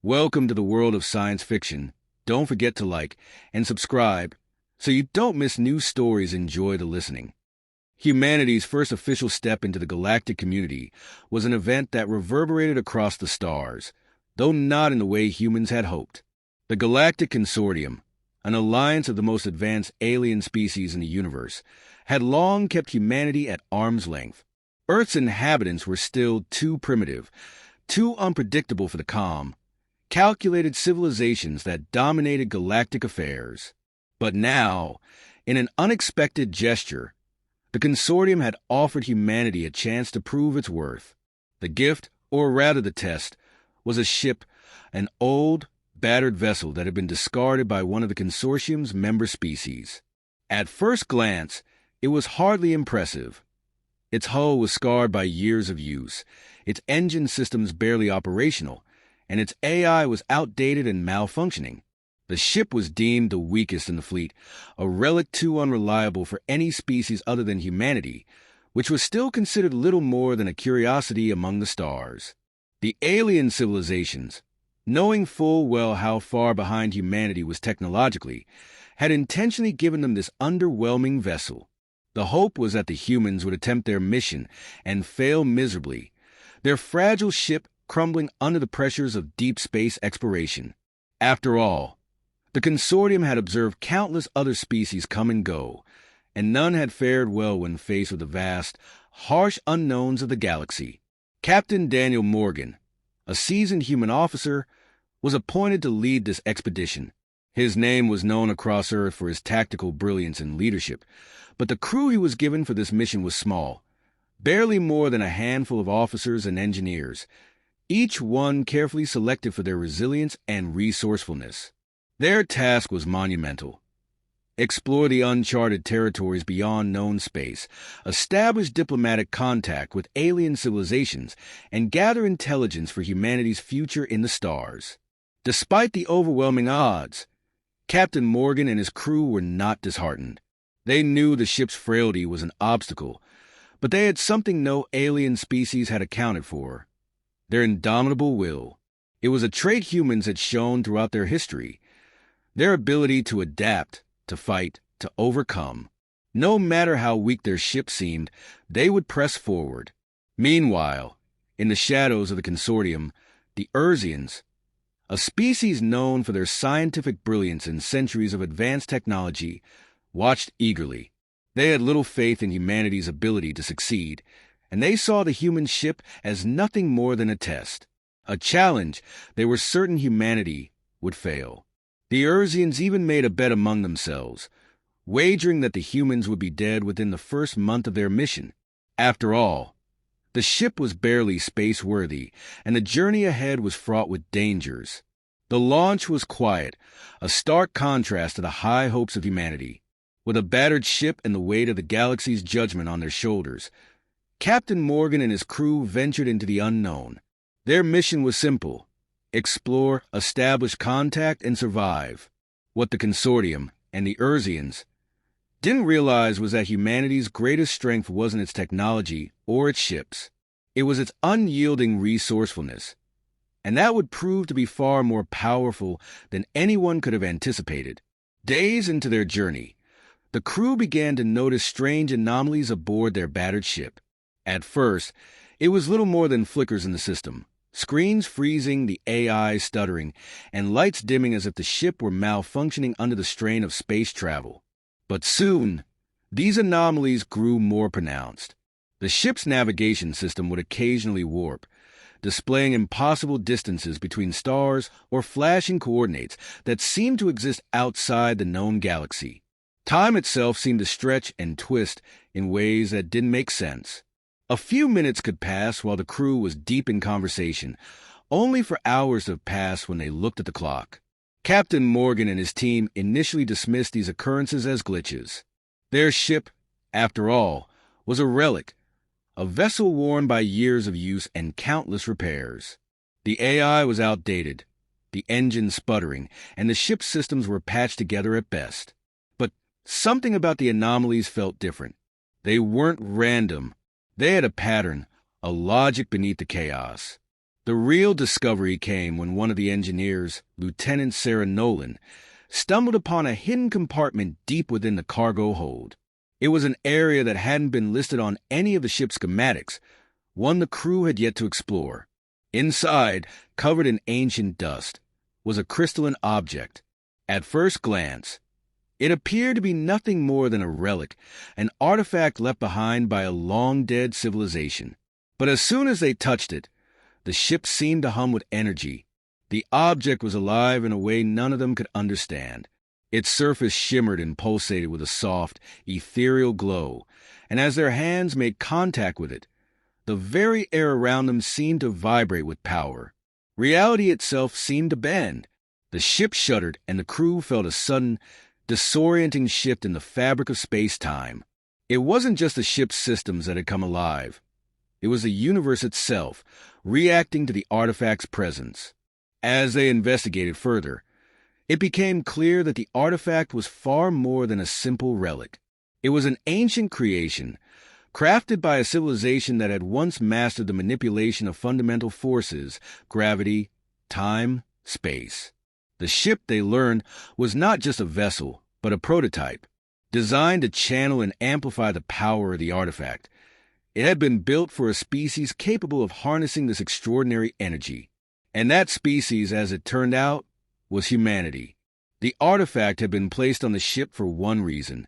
Welcome to the world of science fiction. Don't forget to like and subscribe so you don't miss new stories. Enjoy the listening. Humanity's first official step into the galactic community was an event that reverberated across the stars, though not in the way humans had hoped. The Galactic Consortium, an alliance of the most advanced alien species in the universe, had long kept humanity at arm's length. Earth's inhabitants were still too primitive, too unpredictable for the calm, calculated civilizations that dominated galactic affairs. But now, in an unexpected gesture, the consortium had offered humanity a chance to prove its worth. The gift, or rather the test, was a ship, an old, battered vessel that had been discarded by one of the consortium's member species. At first glance, it was hardly impressive. Its hull was scarred by years of use, its engine systems barely operational, and its AI was outdated and malfunctioning. The ship was deemed the weakest in the fleet, a relic too unreliable for any species other than humanity, which was still considered little more than a curiosity among the stars. The alien civilizations, knowing full well how far behind humanity was technologically, had intentionally given them this underwhelming vessel. The hope was that the humans would attempt their mission and fail miserably, their fragile ship crumbling under the pressures of deep space exploration. After all, the consortium had observed countless other species come and go, and none had fared well when faced with the vast, harsh unknowns of the galaxy. Captain Daniel Morgan, a seasoned human officer, was appointed to lead this expedition. His name was known across Earth for his tactical brilliance and leadership, but the crew he was given for this mission was small, barely more than a handful of officers and engineers, each one carefully selected for their resilience and resourcefulness. Their task was monumental. Explore the uncharted territories beyond known space, establish diplomatic contact with alien civilizations, and gather intelligence for humanity's future in the stars. Despite the overwhelming odds, Captain Morgan and his crew were not disheartened. They knew the ship's frailty was an obstacle, but they had something no alien species had accounted for: their indomitable will. It was a trait humans had shown throughout their history: their ability to adapt, to fight, to overcome. No matter how weak their ship seemed, they would press forward. Meanwhile, in the shadows of the consortium, the Urzians, a species known for their scientific brilliance and centuries of advanced technology, watched eagerly. They had little faith in humanity's ability to succeed, and they saw the human ship as nothing more than a test, a challenge they were certain humanity would fail. The Urzians even made a bet among themselves, wagering that the humans would be dead within the first month of their mission. After all, the ship was barely space-worthy, and the journey ahead was fraught with dangers. The launch was quiet, a stark contrast to the high hopes of humanity. With a battered ship and the weight of the galaxy's judgment on their shoulders, Captain Morgan and his crew ventured into the unknown. Their mission was simple: explore, establish contact, and survive. What the consortium and the Urzians didn't realize was that humanity's greatest strength wasn't its technology or its ships. It was its unyielding resourcefulness, and that would prove to be far more powerful than anyone could have anticipated. Days into their journey, the crew began to notice strange anomalies aboard their battered ship. At first, it was little more than flickers in the system, screens freezing, the AI stuttering, and lights dimming as if the ship were malfunctioning under the strain of space travel. But soon, these anomalies grew more pronounced. The ship's navigation system would occasionally warp, displaying impossible distances between stars or flashing coordinates that seemed to exist outside the known galaxy. Time itself seemed to stretch and twist in ways that didn't make sense. A few minutes could pass while the crew was deep in conversation, only for hours to have passed when they looked at the clock. Captain Morgan and his team initially dismissed these occurrences as glitches. Their ship, after all, was a relic, a vessel worn by years of use and countless repairs. The AI was outdated, the engine sputtering, and the ship's systems were patched together at best. But something about the anomalies felt different. They weren't random. They had a pattern, a logic beneath the chaos. The real discovery came when one of the engineers, Lieutenant Sarah Nolan, stumbled upon a hidden compartment deep within the cargo hold. It was an area that hadn't been listed on any of the ship's schematics, one the crew had yet to explore. Inside, covered in ancient dust, was a crystalline object. At first glance, it appeared to be nothing more than a relic, an artifact left behind by a long-dead civilization. But as soon as they touched it, the ship seemed to hum with energy. The object was alive in a way none of them could understand. Its surface shimmered and pulsated with a soft, ethereal glow, and as their hands made contact with it, the very air around them seemed to vibrate with power. Reality itself seemed to bend. The ship shuddered, and the crew felt a sudden, disorienting shift in the fabric of space-time. It wasn't just the ship's systems that had come alive. It was the universe itself, reacting to the artifact's presence. As they investigated further, it became clear that the artifact was far more than a simple relic. It was an ancient creation, crafted by a civilization that had once mastered the manipulation of fundamental forces, gravity, time, space. The ship, they learned, was not just a vessel, but a prototype, designed to channel and amplify the power of the artifact. It had been built for a species capable of harnessing this extraordinary energy. And that species, as it turned out, was humanity. The artifact had been placed on the ship for one reason: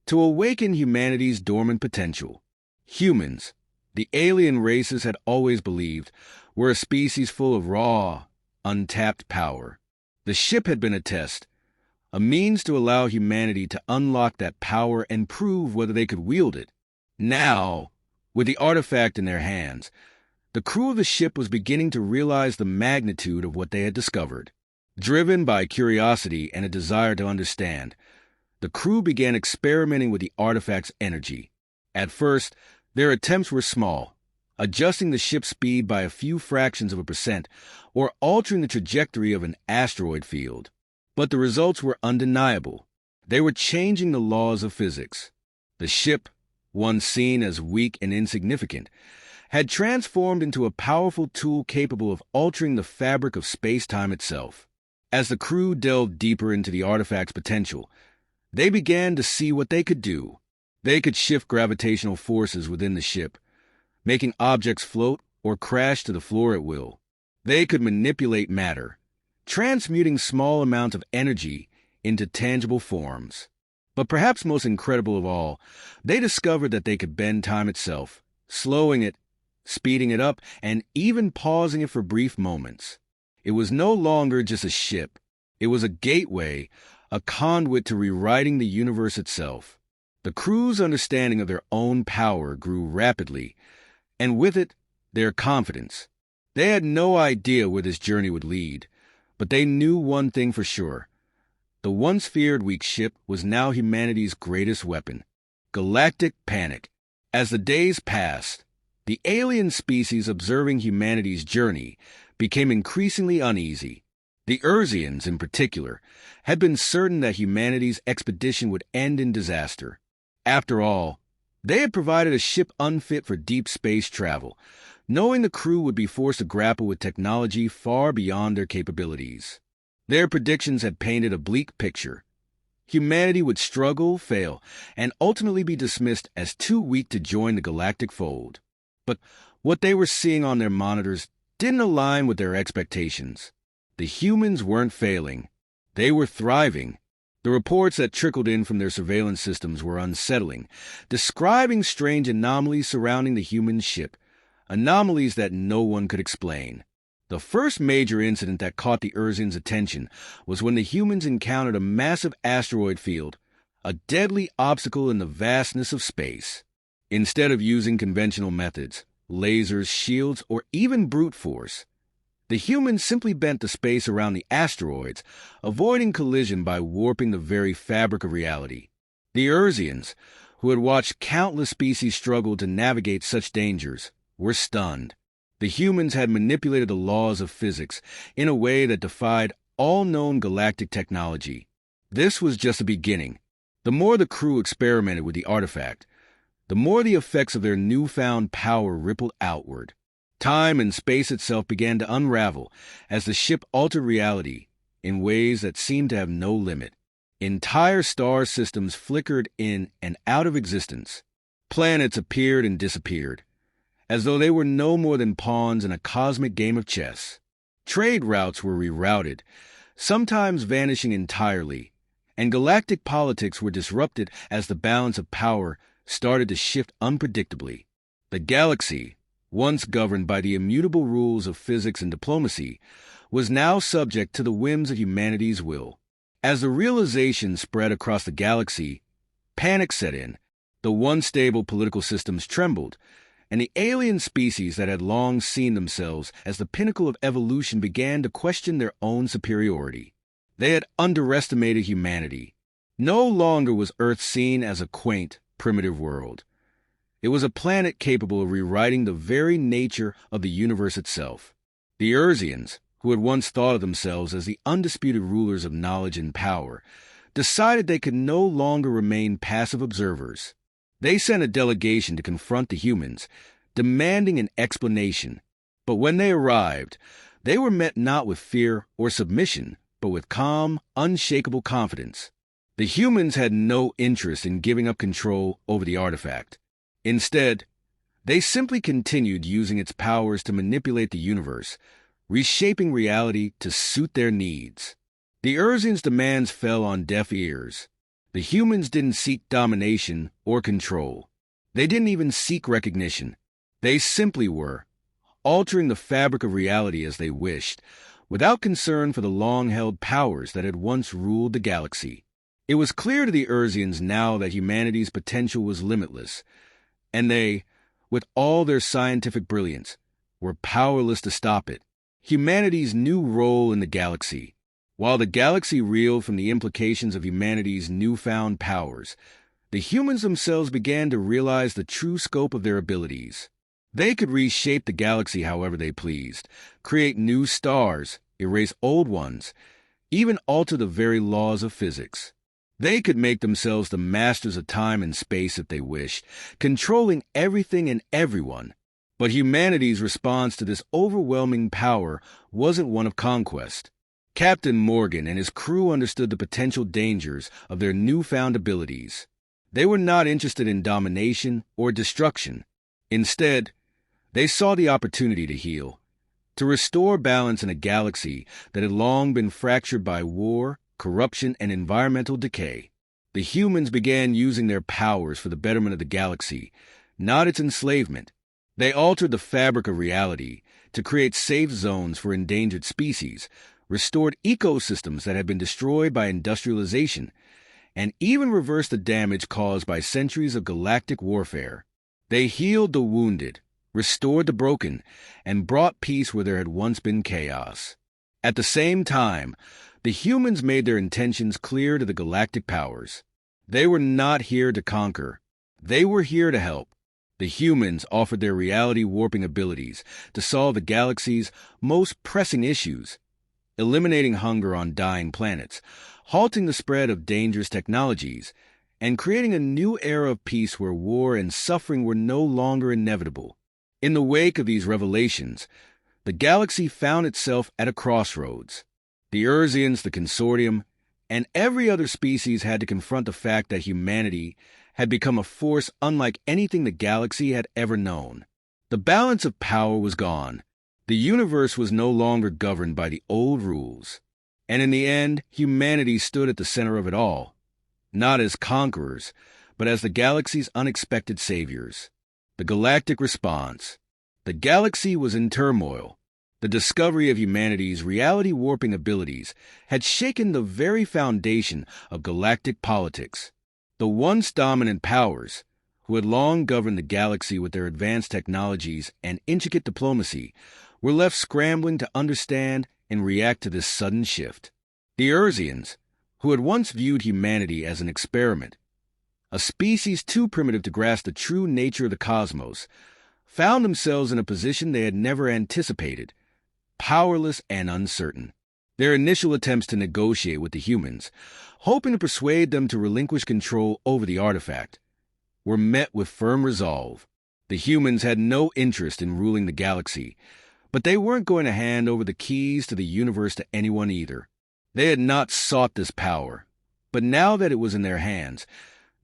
to awaken humanity's dormant potential. Humans, the alien races had always believed, were a species full of raw, untapped power. The ship had been a test, a means to allow humanity to unlock that power and prove whether they could wield it. Now, with the artifact in their hands, the crew of the ship was beginning to realize the magnitude of what they had discovered. Driven by curiosity and a desire to understand, the crew began experimenting with the artifact's energy. At first, their attempts were small, adjusting the ship's speed by a few fractions of a percent or altering the trajectory of an asteroid field. But the results were undeniable. They were changing the laws of physics. The ship, once seen as weak and insignificant, had transformed into a powerful tool capable of altering the fabric of space-time itself. As the crew delved deeper into the artifact's potential, they began to see what they could do. They could shift gravitational forces within the ship, making objects float or crash to the floor at will. They could manipulate matter, transmuting small amounts of energy into tangible forms. But perhaps most incredible of all, they discovered that they could bend time itself, slowing it, speeding it up, and even pausing it for brief moments. It was no longer just a ship. It was a gateway, a conduit to rewriting the universe itself. The crew's understanding of their own power grew rapidly, and with it, their confidence. They had no idea where this journey would lead, but they knew one thing for sure. The once feared weak ship was now humanity's greatest weapon: galactic panic. As the days passed, the alien species observing humanity's journey became increasingly uneasy. The Urzians, in particular, had been certain that humanity's expedition would end in disaster. After all, they had provided a ship unfit for deep space travel, knowing the crew would be forced to grapple with technology far beyond their capabilities. Their predictions had painted a bleak picture. Humanity would struggle, fail, and ultimately be dismissed as too weak to join the galactic fold. But what they were seeing on their monitors didn't align with their expectations. The humans weren't failing. They were thriving. The reports that trickled in from their surveillance systems were unsettling, describing strange anomalies surrounding the human ship, anomalies that no one could explain. The first major incident that caught the Urzians' attention was when the humans encountered a massive asteroid field, a deadly obstacle in the vastness of space. Instead of using conventional methods, lasers, shields, or even brute force, the humans simply bent the space around the asteroids, avoiding collision by warping the very fabric of reality. The Urzians, who had watched countless species struggle to navigate such dangers, were stunned. The humans had manipulated the laws of physics in a way that defied all known galactic technology. This was just the beginning. The more the crew experimented with the artifact, the more the effects of their newfound power rippled outward. Time and space itself began to unravel as the ship altered reality in ways that seemed to have no limit. Entire star systems flickered in and out of existence. Planets appeared and disappeared, as though they were no more than pawns in a cosmic game of chess. Trade routes were rerouted, sometimes vanishing entirely, and galactic politics were disrupted as the balance of power started to shift unpredictably. The galaxy, once governed by the immutable rules of physics and diplomacy, was now subject to the whims of humanity's will. As the realization spread across the galaxy, panic set in. The once stable political systems trembled, and the alien species that had long seen themselves as the pinnacle of evolution began to question their own superiority. They had underestimated humanity. No longer was Earth seen as a quaint, primitive world. It was a planet capable of rewriting the very nature of the universe itself. The Urzians, who had once thought of themselves as the undisputed rulers of knowledge and power, decided they could no longer remain passive observers. They sent a delegation to confront the humans, demanding an explanation. But when they arrived, they were met not with fear or submission, but with calm, unshakable confidence. The humans had no interest in giving up control over the artifact. Instead, they simply continued using its powers to manipulate the universe, reshaping reality to suit their needs. The Urzians' demands fell on deaf ears. The humans didn't seek domination or control. They didn't even seek recognition. They simply were, altering the fabric of reality as they wished, without concern for the long-held powers that had once ruled the galaxy. It was clear to the Urzians now that humanity's potential was limitless, and they, with all their scientific brilliance, were powerless to stop it. Humanity's new role in the galaxy. While the galaxy reeled from the implications of humanity's newfound powers, the humans themselves began to realize the true scope of their abilities. They could reshape the galaxy however they pleased, create new stars, erase old ones, even alter the very laws of physics. They could make themselves the masters of time and space if they wished, controlling everything and everyone. But humanity's response to this overwhelming power wasn't one of conquest. Captain Morgan and his crew understood the potential dangers of their newfound abilities. They were not interested in domination or destruction. Instead, they saw the opportunity to heal, to restore balance in a galaxy that had long been fractured by war, corruption, and environmental decay. The humans began using their powers for the betterment of the galaxy, not its enslavement. They altered the fabric of reality to create safe zones for endangered species, restored ecosystems that had been destroyed by industrialization, and even reversed the damage caused by centuries of galactic warfare. They healed the wounded, restored the broken, and brought peace where there had once been chaos. At the same time, the humans made their intentions clear to the galactic powers. They were not here to conquer. They were here to help. The humans offered their reality-warping abilities to solve the galaxy's most pressing issues, eliminating hunger on dying planets, halting the spread of dangerous technologies, and creating a new era of peace where war and suffering were no longer inevitable. In the wake of these revelations, the galaxy found itself at a crossroads. The Urzians, the Consortium, and every other species had to confront the fact that humanity had become a force unlike anything the galaxy had ever known. The balance of power was gone. The universe was no longer governed by the old rules. And in the end, humanity stood at the center of it all, not as conquerors, but as the galaxy's unexpected saviors. The galactic response. The galaxy was in turmoil. The discovery of humanity's reality-warping abilities had shaken the very foundation of galactic politics. The once dominant powers, who had long governed the galaxy with their advanced technologies and intricate diplomacy, were left scrambling to understand and react to this sudden shift. The Urzians, who had once viewed humanity as an experiment, a species too primitive to grasp the true nature of the cosmos, found themselves in a position they had never anticipated, powerless and uncertain. Their initial attempts to negotiate with the humans, hoping to persuade them to relinquish control over the artifact, were met with firm resolve. The humans had no interest in ruling the galaxy, but they weren't going to hand over the keys to the universe to anyone either. They had not sought this power, but now that it was in their hands,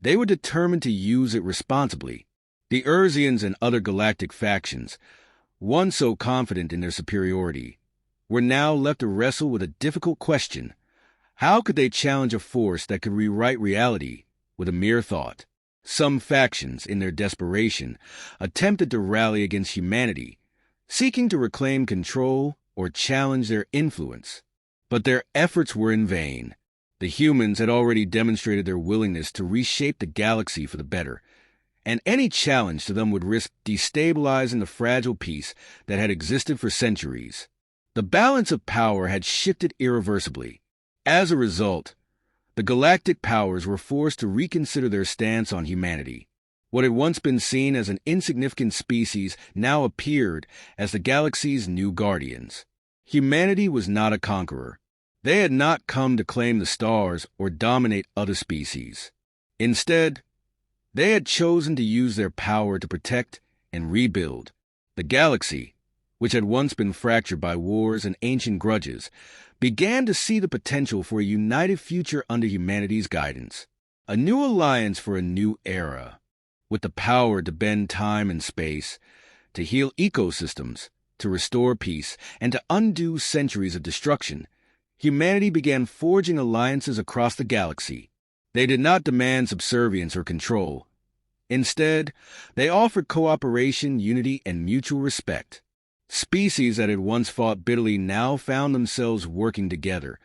they were determined to use it responsibly. The Urzians and other galactic factions, once so confident in their superiority, were now left to wrestle with a difficult question. How could they challenge a force that could rewrite reality with a mere thought? Some factions, in their desperation, attempted to rally against humanity, seeking to reclaim control or challenge their influence. But their efforts were in vain. The humans had already demonstrated their willingness to reshape the galaxy for the better, and any challenge to them would risk destabilizing the fragile peace that had existed for centuries. The balance of power had shifted irreversibly. As a result, the galactic powers were forced to reconsider their stance on humanity. What had once been seen as an insignificant species now appeared as the galaxy's new guardians. Humanity was not a conqueror. They had not come to claim the stars or dominate other species. Instead, they had chosen to use their power to protect and rebuild. The galaxy, which had once been fractured by wars and ancient grudges, began to see the potential for a united future under humanity's guidance. A new alliance for a new era, with the power to bend time and space, to heal ecosystems, to restore peace, and to undo centuries of destruction. Humanity began forging alliances across the galaxy. They did not demand subservience or control. Instead, they offered cooperation, unity, and mutual respect. Species that had once fought bitterly now found themselves working together,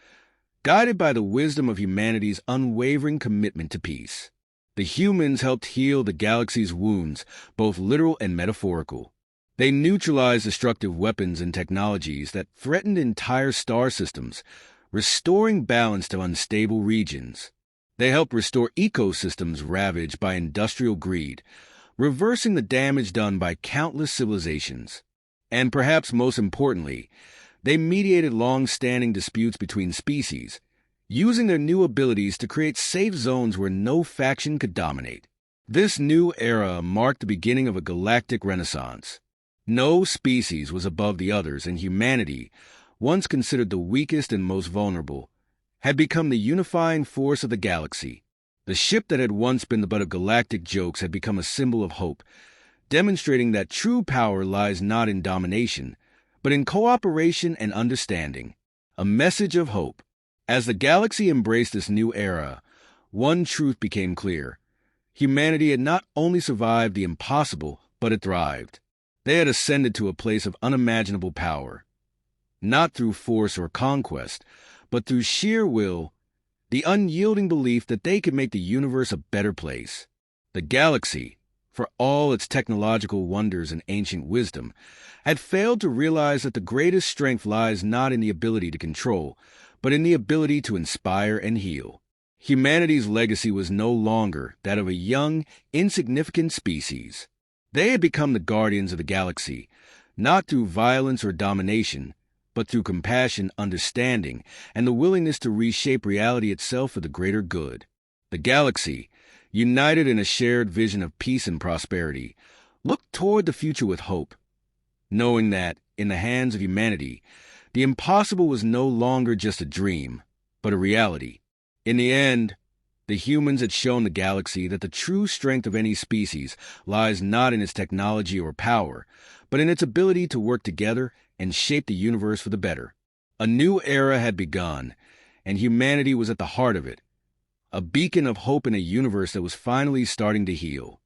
guided by the wisdom of humanity's unwavering commitment to peace. The humans helped heal the galaxy's wounds, both literal and metaphorical. They neutralized destructive weapons and technologies that threatened entire star systems, restoring balance to unstable regions. They helped restore ecosystems ravaged by industrial greed, reversing the damage done by countless civilizations. And perhaps most importantly, they mediated long-standing disputes between species, using their new abilities to create safe zones where no faction could dominate. This new era marked the beginning of a galactic renaissance. No species was above the others, and humanity, once considered the weakest and most vulnerable, had become the unifying force of the galaxy. The ship that had once been the butt of galactic jokes had become a symbol of hope, demonstrating that true power lies not in domination, but in cooperation and understanding. A message of hope. As the galaxy embraced this new era, one truth became clear. Humanity had not only survived the impossible, but it thrived. They had ascended to a place of unimaginable power, not through force or conquest, but through sheer will, the unyielding belief that they could make the universe a better place. The galaxy, for all its technological wonders and ancient wisdom, had failed to realize that the greatest strength lies not in the ability to control, but in the ability to inspire and heal. Humanity's legacy was no longer that of a young, insignificant species. They had become the guardians of the galaxy, not through violence or domination, but through compassion, understanding, and the willingness to reshape reality itself for the greater good. The galaxy, united in a shared vision of peace and prosperity, looked toward the future with hope, knowing that, in the hands of humanity, the impossible was no longer just a dream, but a reality. In the end, the humans had shown the galaxy that the true strength of any species lies not in its technology or power, but in its ability to work together and shape the universe for the better. A new era had begun, and humanity was at the heart of it, a beacon of hope in a universe that was finally starting to heal.